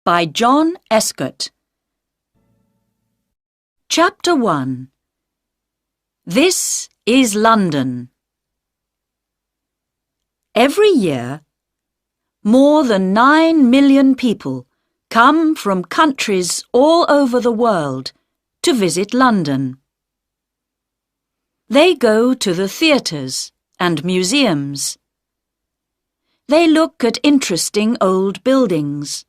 by John Escott. Chapter 1. This is London. Every year, more than 9 million people come from countries all over the world to visit London. They go to the theatres and museums. They look at interesting old buildings,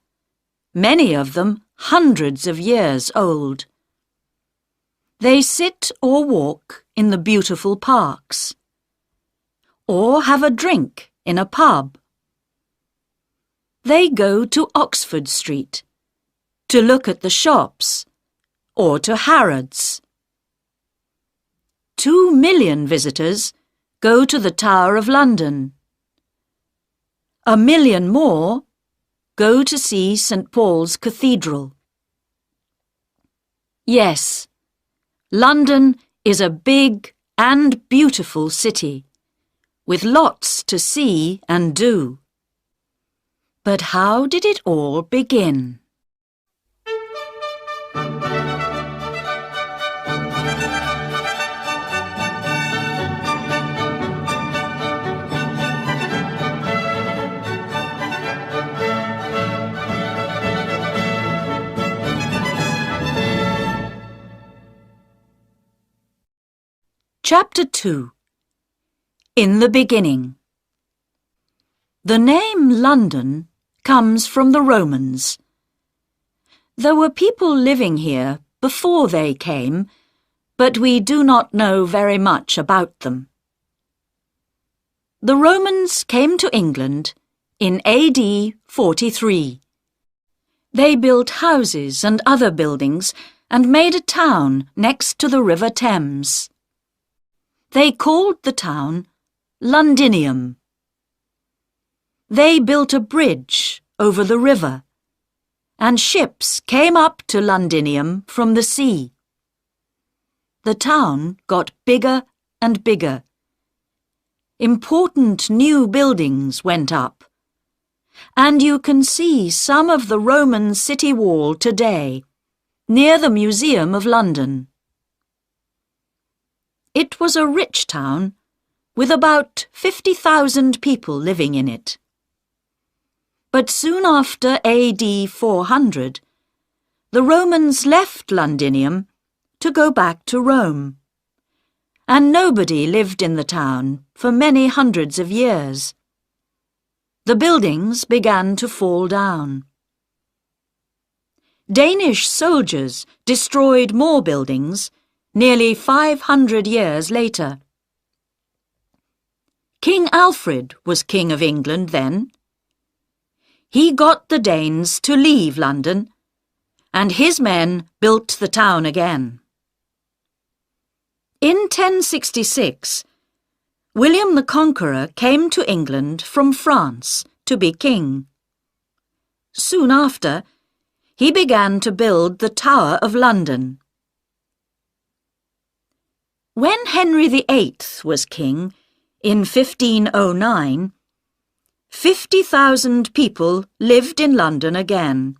many of them hundreds of years old. They sit or walk in the beautiful parks, or have a drink in a pub. They go to Oxford Street to look at the shops, or to Harrods. 2 million visitors go to the Tower of London. 1 million more go to see St. Paul's Cathedral. Yes, London is a big and beautiful city, with lots to see and do. But how did it all begin? Chapter 2. In the Beginning. The name London comes from the Romans. There were people living here before they came, but we do not know very much about them. The Romans came to England in AD 43. They built houses and other buildings and made a town next to the River Thames. They called the town Londinium. They built a bridge over the river, and ships came up to Londinium from the sea. The town got bigger and bigger. Important new buildings went up, and you can see some of the Roman city wall today, near the Museum of London. It was a rich town, with about 50,000 people living in it. But soon after AD 400, the Romans left Londinium to go back to Rome, and nobody lived in the town for many hundreds of years. The buildings began to fall down. Danish soldiers destroyed more buildings nearly 500 years later. King Alfred was King of England then. He got the Danes to leave London, and his men built the town again. In 1066, William the Conqueror came to England from France to be king. Soon after, he began to build the Tower of London. When Henry VIII was king, in 1509, 50,000 people lived in London again.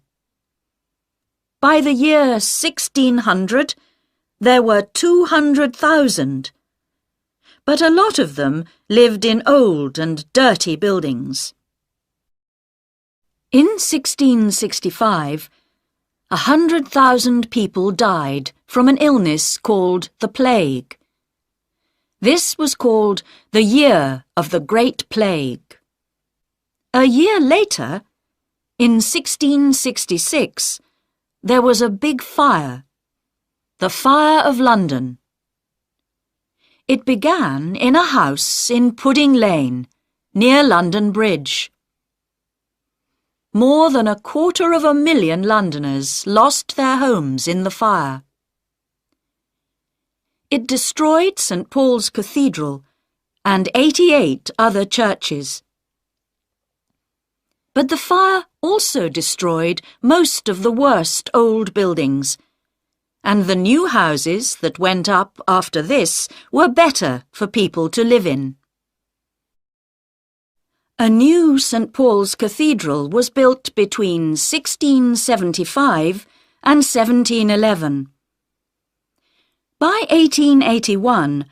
By the year 1600, there were 200,000, but a lot of them lived in old and dirty buildings. In 1665, 100,000 people died from an illness called the plague. This was called the Year of the Great Plague. A year later, in 1666, there was a big fire, the Fire of London. It began in a house in Pudding Lane, near London Bridge. More than 250,000 Londoners lost their homes in the fire. It destroyed St. Paul's Cathedral and 88 other churches. But the fire also destroyed most of the worst old buildings, and the new houses that went up after this were better for people to live in. A new St. Paul's Cathedral was built between 1675 and 1711. By 1881,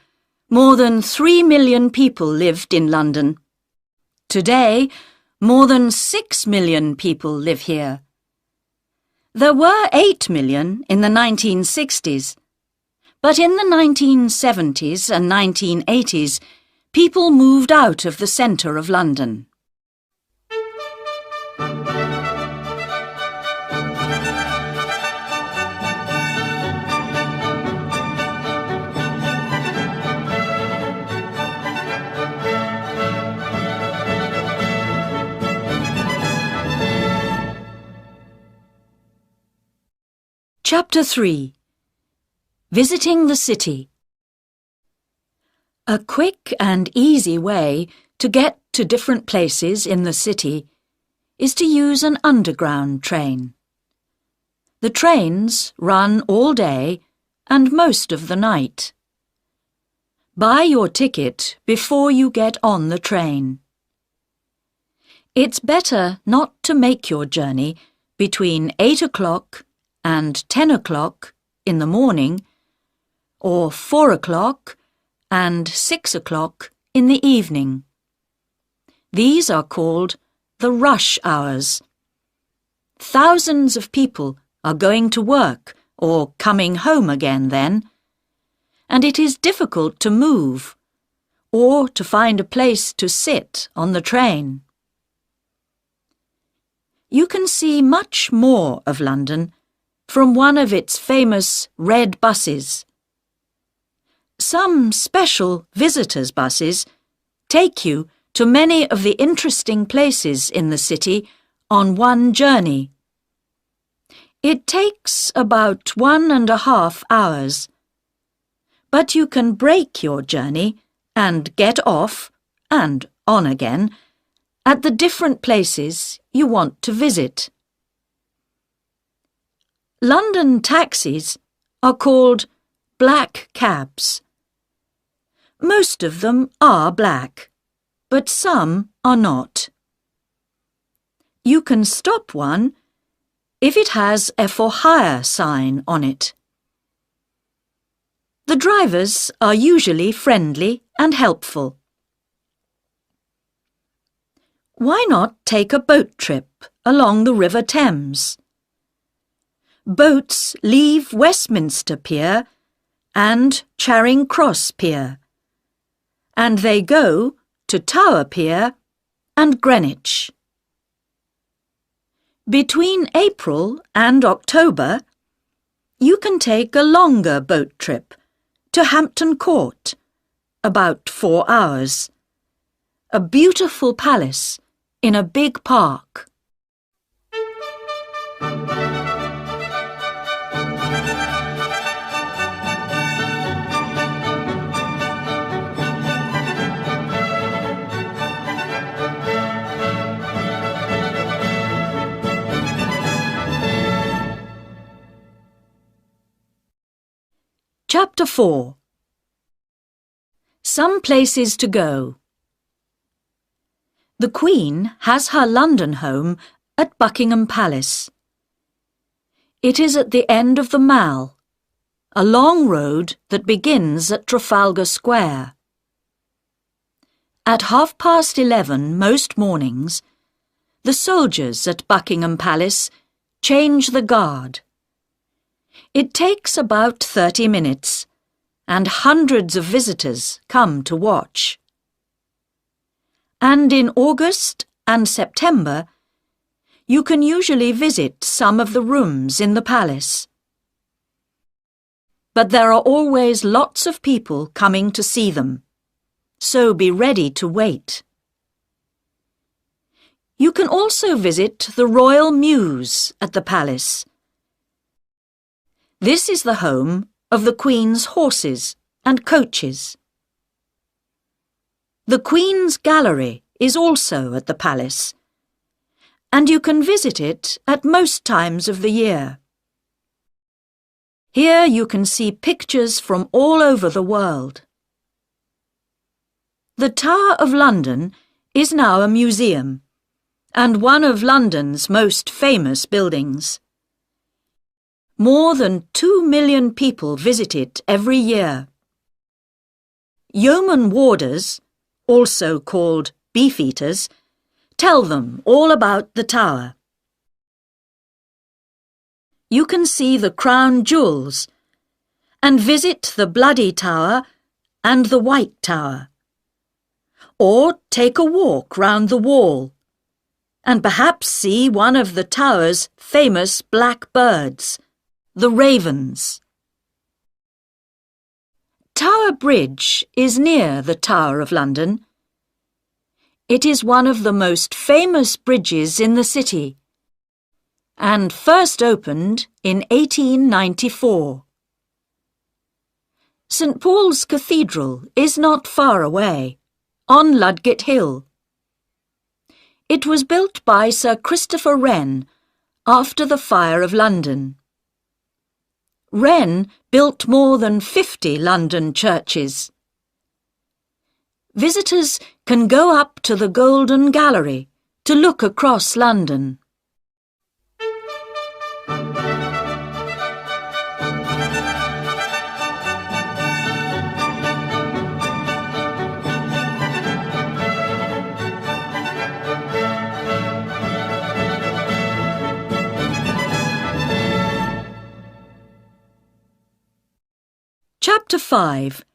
more than 3 million people lived in London. Today, more than 6 million people live here. There were 8 million in the 1960s, but in the 1970s and 1980s, people moved out of the centre of London. Chapter 3. Visiting the City. A quick and easy way to get to different places in the city is to use an underground train. The trains run all day and most of the night. Buy your ticket before you get on the train. It's better not to make your journey between 8 o'clock and 10 o'clock in the morning, or 4 o'clock and 6 o'clock in the evening. These are called the rush hours. Thousands of people are going to work or coming home again then, and it is difficult to move or to find a place to sit on the train. You can see much more of London from one of its famous red buses. Some special visitors' buses take you to many of the interesting places in the city on one journey. It takes about 1.5 hours, but you can break your journey and get off and on again at the different places you want to visit. London taxis are called black cabs. Most of them are black, but some are not. You can stop one if it has a for hire sign on it. The drivers are usually friendly and helpful. Why not take a boat trip along the River Thames? Boats leave Westminster Pier and Charing Cross Pier, and they go to Tower Pier and Greenwich. Between April and October, you can take a longer boat trip to Hampton Court, about 4 hours, a beautiful palace in a big park. Chapter 4. Some places to go. The Queen has her London home at Buckingham Palace. It is at the end of the Mall, a long road that begins at Trafalgar Square. At 11:30 most mornings, the soldiers at Buckingham Palace change the guard. It takes about 30 minutes, and hundreds of visitors come to watch. And in August and September, you can usually visit some of the rooms in the palace. But there are always lots of people coming to see them, so be ready to wait. You can also visit the Royal Mews at the palace. This is the home of the Queen's horses and coaches. The Queen's Gallery is also at the palace, and you can visit it at most times of the year. Here you can see pictures from all over the world. The Tower of London is now a museum and one of London's most famous buildings. More than 2 million people visit it every year. Yeoman warders, also called beefeaters, tell them all about the tower. You can see the crown jewels and visit the Bloody Tower and the White Tower. Or take a walk round the wall and perhaps see one of the tower's famous black birds, the ravens. Tower Bridge is near the Tower of London. It is one of the most famous bridges in the city and first opened in 1894. St. Paul's Cathedral is not far away, on Ludgate Hill. It was built by Sir Christopher Wren after the Fire of London. Wren built more than 50 London churches. Visitors can go up to the Golden Gallery to look across London. Chapter 5.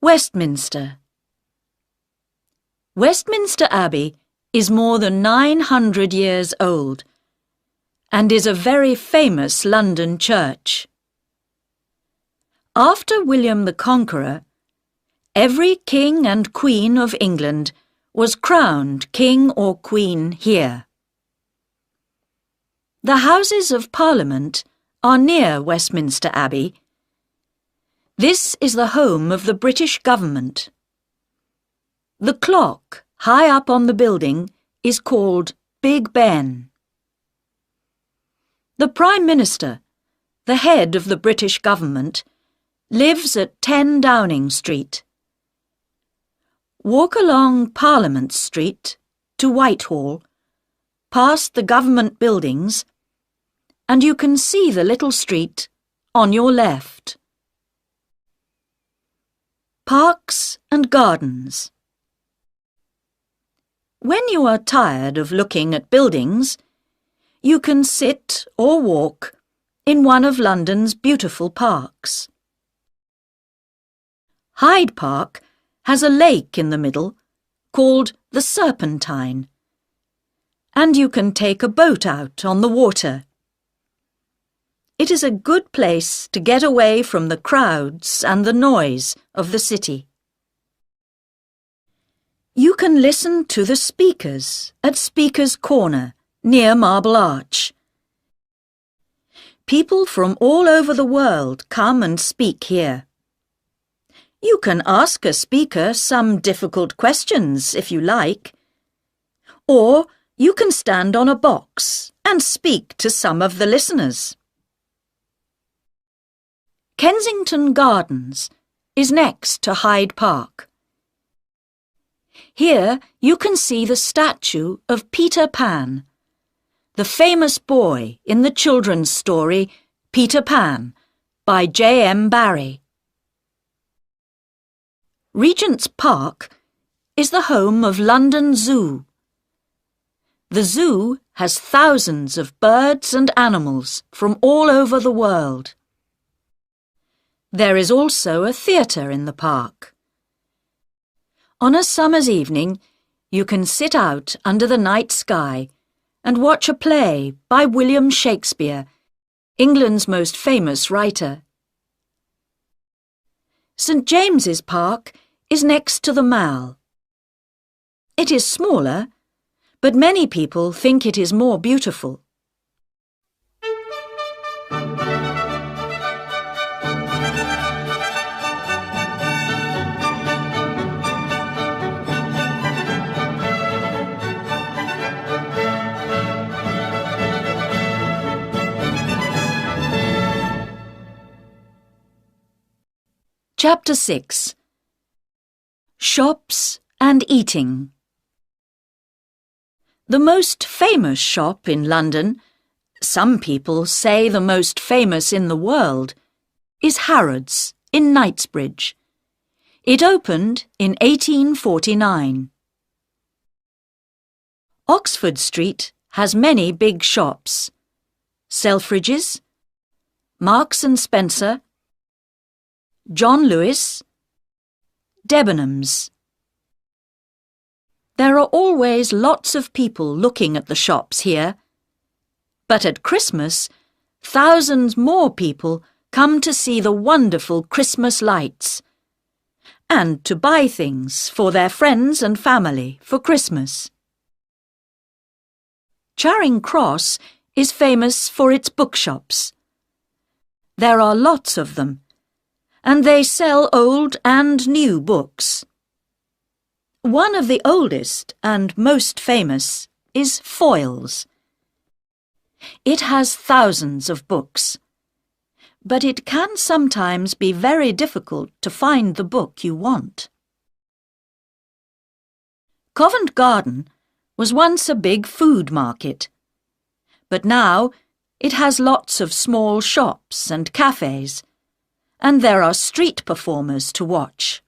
Westminster. Westminster Abbey is more than 900 years old and is a very famous London church. After William the Conqueror, every king and queen of England was crowned king or queen here. The Houses of Parliament are near Westminster Abbey. This is the home of the British government. The clock high up on the building is called Big Ben. The Prime Minister, the head of the British government, lives at 10 Downing Street. Walk along Parliament Street to Whitehall, past the government buildings, and you can see the little street on your left. Parks and gardens. When you are tired of looking at buildings, you can sit or walk in one of London's beautiful parks. Hyde Park has a lake in the middle called the Serpentine, and you can take a boat out on the water. It is a good place to get away from the crowds and the noise of the city. You can listen to the speakers at Speaker's Corner near Marble Arch. People from all over the world come and speak here. You can ask a speaker some difficult questions if you like, or you can stand on a box and speak to some of the listeners. Kensington Gardens is next to Hyde Park. Here you can see the statue of Peter Pan, the famous boy in the children's story Peter Pan by J.M. Barrie. Regent's Park is the home of London Zoo. The zoo has thousands of birds and animals from all over the world. There is also a theatre in the park. On a summer's evening, you can sit out under the night sky and watch a play by William Shakespeare, England's most famous writer. St. James's Park is next to the Mall. It is smaller, but many people think it is more beautiful. Chapter 6. Shops and Eating. The most famous shop in London, some people say the most famous in the world, is Harrods in Knightsbridge. It opened in 1849. Oxford Street has many big shops: Selfridges, Marks and Spencer, John Lewis, Debenhams. There are always lots of people looking at the shops here. But at Christmas, thousands more people come to see the wonderful Christmas lights and to buy things for their friends and family for Christmas. Charing Cross is famous for its bookshops. There are lots of them, and they sell old and new books. One of the oldest and most famous is Foyle's. It has thousands of books, but it can sometimes be very difficult to find the book you want. Covent Garden was once a big food market, but now it has lots of small shops and cafes, and there are street performers to watch.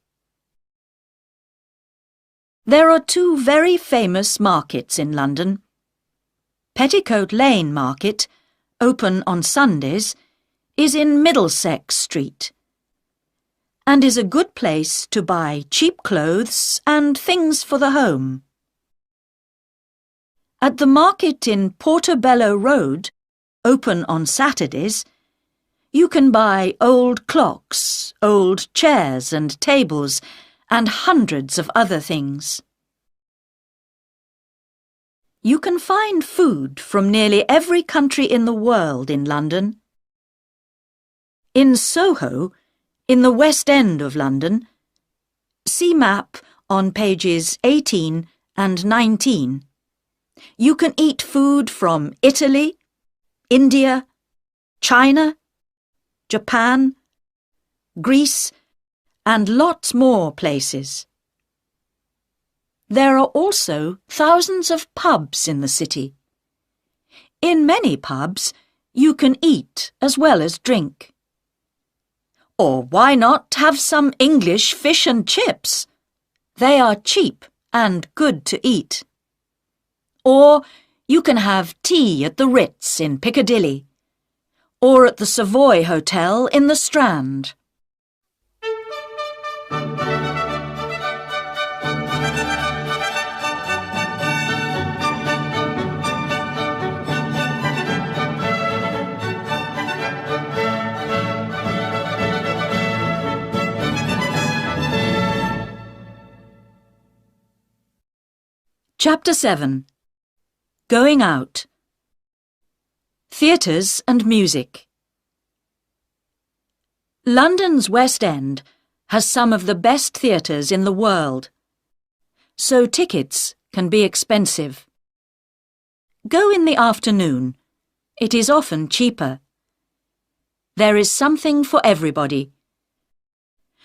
There are two very famous markets in London. Petticoat Lane Market, open on Sundays, is in Middlesex Street and is a good place to buy cheap clothes and things for the home. At the market in Portobello Road, open on Saturdays, you can buy old clocks, old chairs and tables, and hundreds of other things. You can find food from nearly every country in the world in London. In Soho, in the West End of London, see map on pages 18 and 19. You can eat food from Italy, India, China, Japan, Greece, and lots more places. There are also thousands of pubs in the city. In many pubs, you can eat as well as drink. Or why not have some English fish and chips? They are cheap and good to eat. Or you can have tea at the Ritz in Piccadilly, or at the Savoy Hotel in the Strand. Chapter 7. Going Out. Theatres and Music. London's West End has some of the best theatres in the world, so tickets can be expensive. Go in the afternoon. It is often cheaper. There is something for everybody.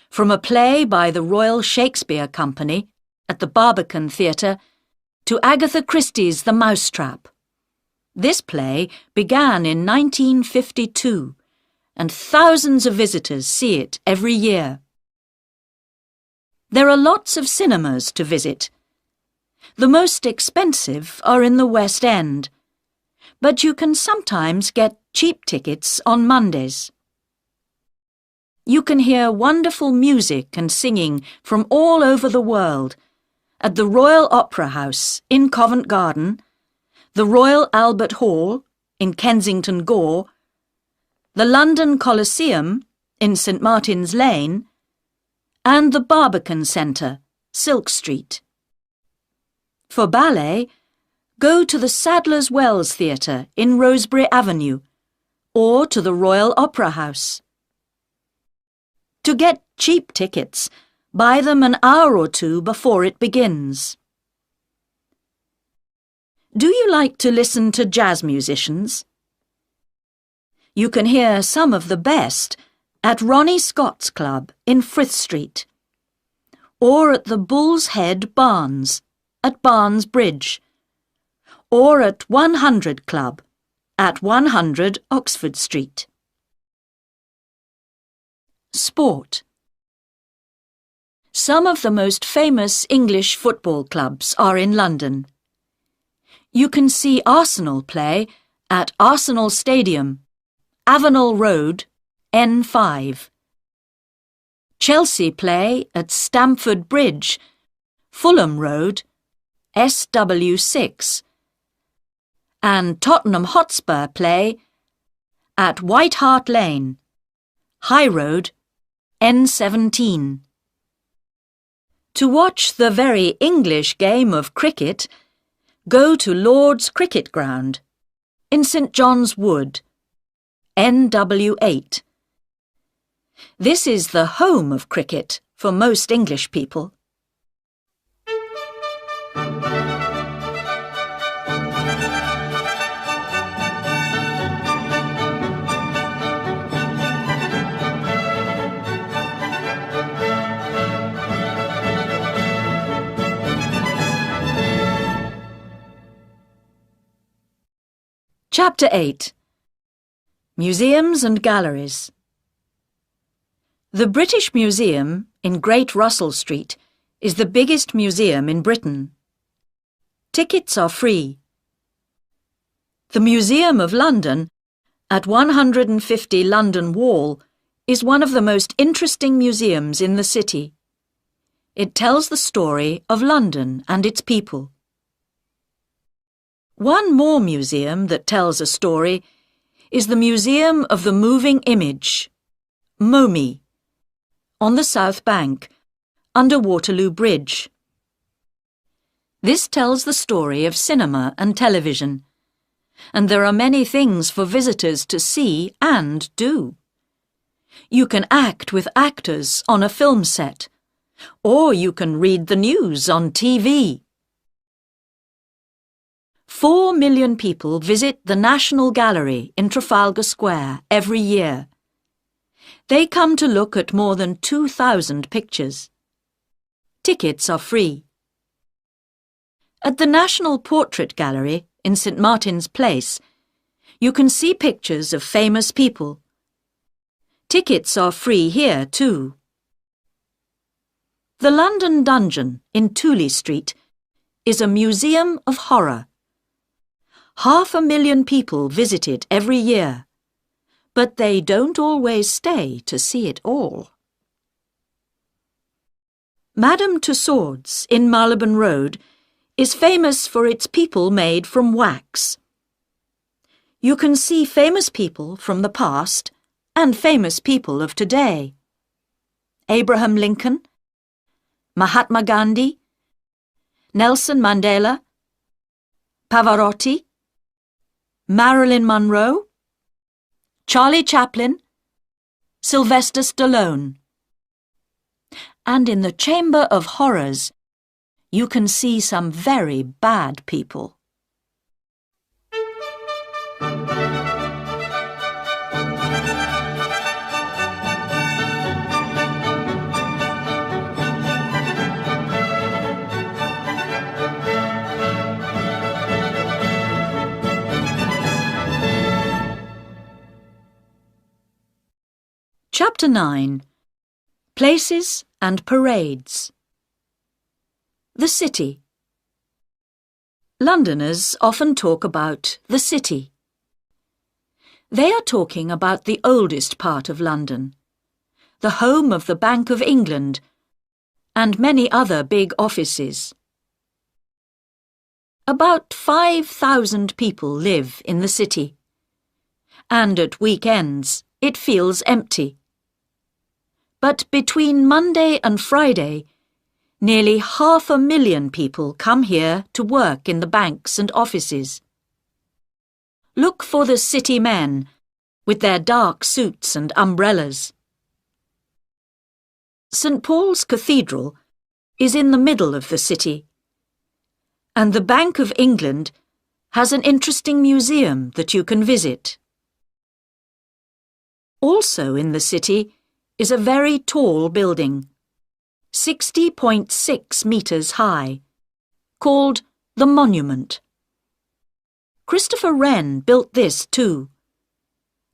From a play by the Royal Shakespeare Company at the Barbican Theatre to Agatha Christie's The Mousetrap. This play began in 1952, and thousands of visitors see it every year. There are lots of cinemas to visit. The most expensive are in the West End, but you can sometimes get cheap tickets on Mondays. You can hear wonderful music and singing from all over the world at the Royal Opera House in Covent Garden, the Royal Albert Hall in Kensington Gore, the London Coliseum in St Martin's Lane, and the Barbican Centre, Silk Street. For ballet, go to the Sadler's Wells Theatre in Rosebery Avenue, or to the Royal Opera House. To get cheap tickets, buy them an hour or two before it begins. Do you like to listen to jazz musicians? You can hear some of the best at Ronnie Scott's Club in Frith Street, or at the Bull's Head Barns at Barnes Bridge, or at 100 Club at 100 Oxford Street. Sport. Some of the most famous English football clubs are in London. You can see Arsenal play at Arsenal Stadium, Avenel Road, N5. Chelsea play at Stamford Bridge, Fulham Road, SW6. And Tottenham Hotspur play at White Hart Lane, High Road, N17. To watch the very English game of cricket, go to Lord's Cricket Ground in St John's Wood, NW8. This is the home of cricket for most English people. Chapter 8. Museums and Galleries. The British Museum in Great Russell Street is the biggest museum in Britain. Tickets are free. The Museum of London at 150 London Wall is one of the most interesting museums in the city. It tells the story of London and its people. One more museum that tells a story is the Museum of the Moving Image, MoMI, on the South Bank, under Waterloo Bridge. This tells the story of cinema and television, and there are many things for visitors to see and do. You can act with actors on a film set, or you can read the news on TV. 4 million people visit the National Gallery in Trafalgar Square every year. They come to look at more than 2,000 pictures. Tickets are free. At the National Portrait Gallery in St Martin's Place, you can see pictures of famous people. Tickets are free here too. The London Dungeon in Tooley Street is a museum of horror. 500,000 people visit it every year, but they don't always stay to see it all. Madame Tussauds in Marylebone Road is famous for its people made from wax. You can see famous people from the past and famous people of today. Abraham Lincoln, Mahatma Gandhi, Nelson Mandela, Pavarotti, Marilyn Monroe, Charlie Chaplin, Sylvester Stallone. And in the Chamber of Horrors, you can see some very bad people. Chapter 9. Places and Parades. The City. Londoners often talk about the city. They are talking about the oldest part of London, the home of the Bank of England, and many other big offices. About 5,000 people live in the city, and at weekends it feels empty. But between Monday and Friday, nearly 500,000 people come here to work in the banks and offices. Look for the city men with their dark suits and umbrellas. St Paul's Cathedral is in the middle of the city, and the Bank of England has an interesting museum that you can visit. Also in the city is a very tall building, 60.6 metres high, called the Monument. Christopher Wren built this too,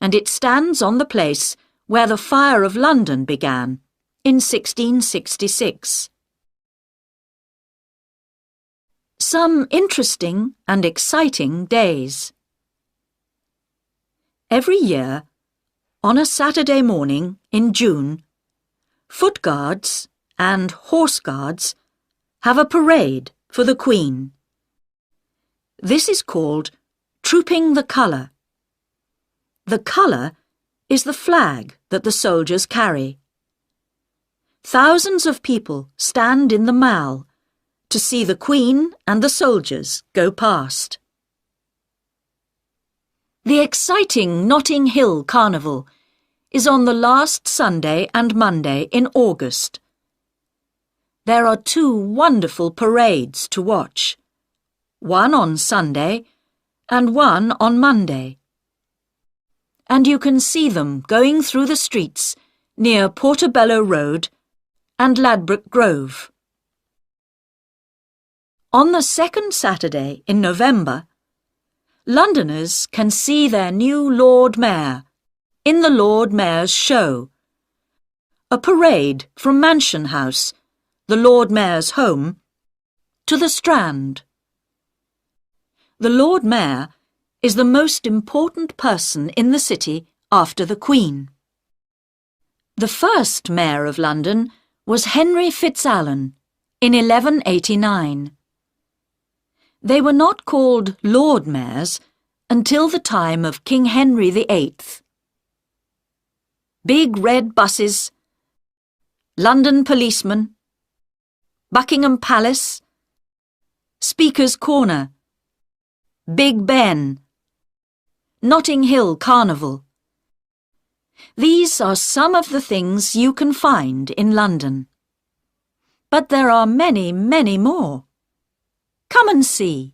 and it stands on the place where the fire of London began in 1666. Some interesting and exciting days. Every year, on a Saturday morning in June, Foot Guards and Horse Guards have a parade for the Queen. This is called Trooping the Colour. The colour is the flag that the soldiers carry. Thousands of people stand in the Mall to see the Queen and the soldiers go past. The exciting Notting Hill Carnival is on the last Sunday and Monday in August. There are 2 wonderful parades to watch, one on Sunday and one on Monday. And you can see them going through the streets near Portobello Road and Ladbroke Grove. On the second Saturday in November, Londoners can see their new Lord Mayor in the Lord Mayor's Show, a parade from Mansion House, the Lord Mayor's home, to the Strand. The Lord Mayor is the most important person in the city after the Queen. The first Mayor of London was Henry FitzAlan in 1189. They were not called Lord Mayors until the time of King Henry VIII. Big red buses, London policemen, Buckingham Palace, Speaker's Corner, Big Ben, Notting Hill Carnival. These are some of the things you can find in London. But there are many, many more. Come and see.